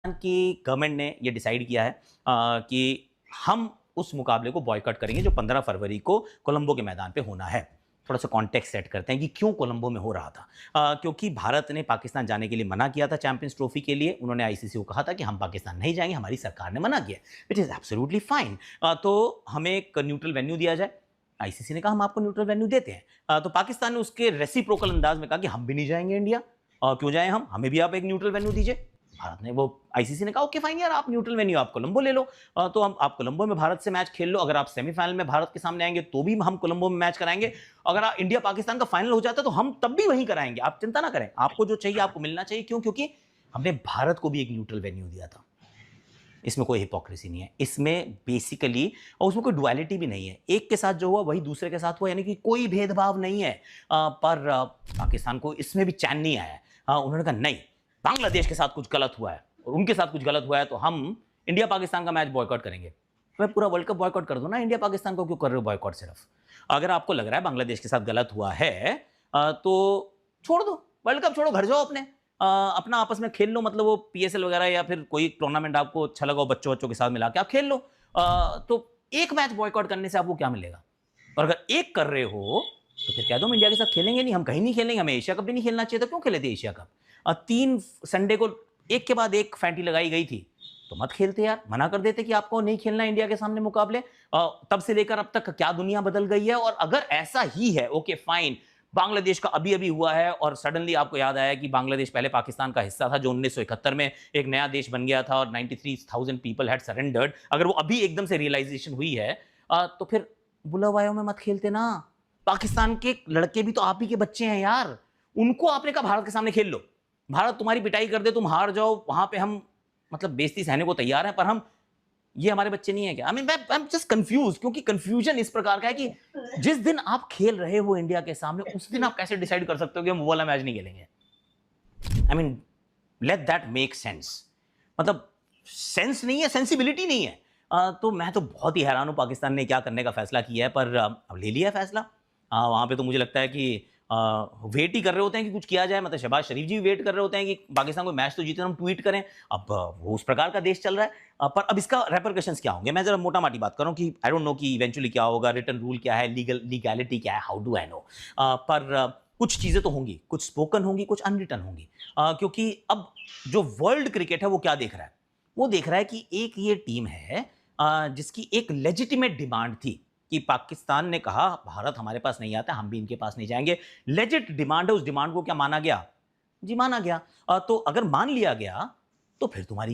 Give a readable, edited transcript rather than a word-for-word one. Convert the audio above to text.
की गवर्नमेंट ने ये डिसाइड किया है कि हम उस मुकाबले को बॉयकॉट करेंगे जो 15 फरवरी को कोलंबो के मैदान पे होना है। थोड़ा सा कॉन्टेक्स्ट सेट करते हैं कि क्यों कोलंबो में हो रहा था। क्योंकि भारत ने पाकिस्तान जाने के लिए मना किया था चैंपियंस ट्रॉफी के लिए। उन्होंने आईसीसी को कहा था कि हम पाकिस्तान नहीं जाएंगे, हमारी सरकार ने मना किया। It is absolutely fine. तो हमें एक न्यूट्रल वेन्यू दिया जाए। आईसीसी ने कहा हम आपको न्यूट्रल वेन्यू देते हैं। तो पाकिस्तान ने उसके रेसिप्रोकल अंदाज में कहा कि हम भी नहीं जाएंगे इंडिया। क्यों जाएं हम, हमें भी आप एक न्यूट्रल वेन्यू दीजिए। भारत ने, वो आईसीसी ने कहा ओके फाइन यार, आप न्यूट्रल वेन्यू आप कोलंबो ले लो। तो हम आप कोलंबो में भारत से मैच खेल लो। अगर आप सेमीफाइनल में भारत के सामने आएंगे तो भी हम कोलंबो में मैच कराएंगे। अगर इंडिया पाकिस्तान का फाइनल हो जाता है तो हम तब भी वहीं कराएंगे। आप चिंता ना करें, आपको जो चाहिए आपको मिलना चाहिए। क्यों? क्योंकि हमने भारत को भी एक न्यूट्रल वेन्यू दिया था। इसमें कोई हिपोक्रेसी नहीं है, इसमें बेसिकली, और उसमें कोई डुअलिटी भी नहीं है। एक के साथ जो हुआ वही दूसरे के साथ हुआ, यानी कि कोई भेदभाव नहीं है। पर पाकिस्तान को इसमें भी चैन नहीं आया। उन्होंने कहा नहीं, बांग्लादेश के साथ कुछ गलत हुआ है और उनके साथ कुछ गलत हुआ है तो हम इंडिया पाकिस्तान का मैच बॉयकॉट करेंगे। मैं पूरा वर्ल्ड कप बॉयकॉट कर दो ना, इंडिया पाकिस्तान को क्यों कर रहे हो बॉयकॉट? सिर्फ अगर आपको लग रहा है बांग्लादेश के साथ गलत हुआ है तो छोड़ दो, वर्ल्ड कप छोड़ो, घर जाओ अपने। अपना आपस में खेल लो, मतलब वो पीएसएल वगैरह या फिर कोई टूर्नामेंट आपको अच्छा लगा हो बच्चों बच्चों के साथ मिला के आप खेल लो। तो एक मैच बॉयकॉट करने से आपको क्या मिलेगा? और अगर एक कर रहे हो तो फिर कह दो हम इंडिया के साथ खेलेंगे नहीं, हम कहीं नहीं खेलेंगे, हमें एशिया कप भी नहीं खेलना चाहिए। तो क्यों खेले थे एशिया कप? 3 संडे को एक के बाद एक फैंटी लगाई गई थी, तो मत खेलते यार, मना कर देते कि आपको नहीं खेलना इंडिया के सामने मुकाबले। तब से लेकर अब तक क्या दुनिया बदल गई है। और अगर ऐसा ही है, ओके फाइन, बांग्लादेश का अभी अभी हुआ है और सडनली आपको याद आया कि बांग्लादेश पहले पाकिस्तान का हिस्सा था जो 1971 में एक नया देश बन गया था और 93,000 पीपल हैड सरेंडर्ड। अगर वो अभी एकदम से रियलाइजेशन हुई है तो फिर बुलावायों में मत खेलते ना। पाकिस्तान के लड़के भी तो आप ही के बच्चे हैं यार, उनको आपने कहा भारत के सामने खेल लो। भारत तुम्हारी पिटाई कर दे, तुम हार जाओ, वहां पे हम मतलब बेइज्जती सहने को तैयार हैं, पर हम, ये हमारे बच्चे नहीं है क्या? I am just confuse. क्योंकि कंफ्यूजन इस प्रकार का है कि जिस दिन आप खेल रहे हो इंडिया के सामने उस दिन आप कैसे डिसाइड कर सकते हो कि हम वो वाला मैच नहीं खेलेंगे? I mean let that make sense. मतलब सेंस नहीं है, सेंसिबिलिटी नहीं है। तो मैं तो बहुत ही हैरान हूं पाकिस्तान ने क्या करने का फैसला किया है, पर अब ले लिया है फैसला। वहां पे तो मुझे लगता है कि वेट ही कर रहे होते हैं कि कुछ किया जाए। मतलब शहबाज शरीफ जी भी वेट कर रहे होते हैं कि पाकिस्तान को मैच तो जीते, हम ट्वीट करें। अब वो उस प्रकार का देश चल रहा है। पर अब इसका रेपरकशंस क्या होंगे, मैं जरा मोटा माटी बात करूं कि आई डोंट नो कि इवेंचुअली क्या होगा, रिटर्न रूल क्या है, लीगैलिटी क्या है, हाउ डू आई नो। पर कुछ चीजें तो होंगी, कुछ स्पोकन होंगी, कुछ अनरिटन होंगी। क्योंकि अब जो वर्ल्ड क्रिकेट है वो क्या देख रहा है? वो देख रहा है कि एक ये टीम है जिसकी एक लेजिटिमेट डिमांड थी कि पाकिस्तान ने कहा भारत हमारे पास नहीं आता, हम भी इनके पास नहीं जाएंगे। लेजिट डिमांड है, उस डिमांड को क्या माना गया? जी माना गया। तो अगर मान लिया गया तो फिर तुम्हारी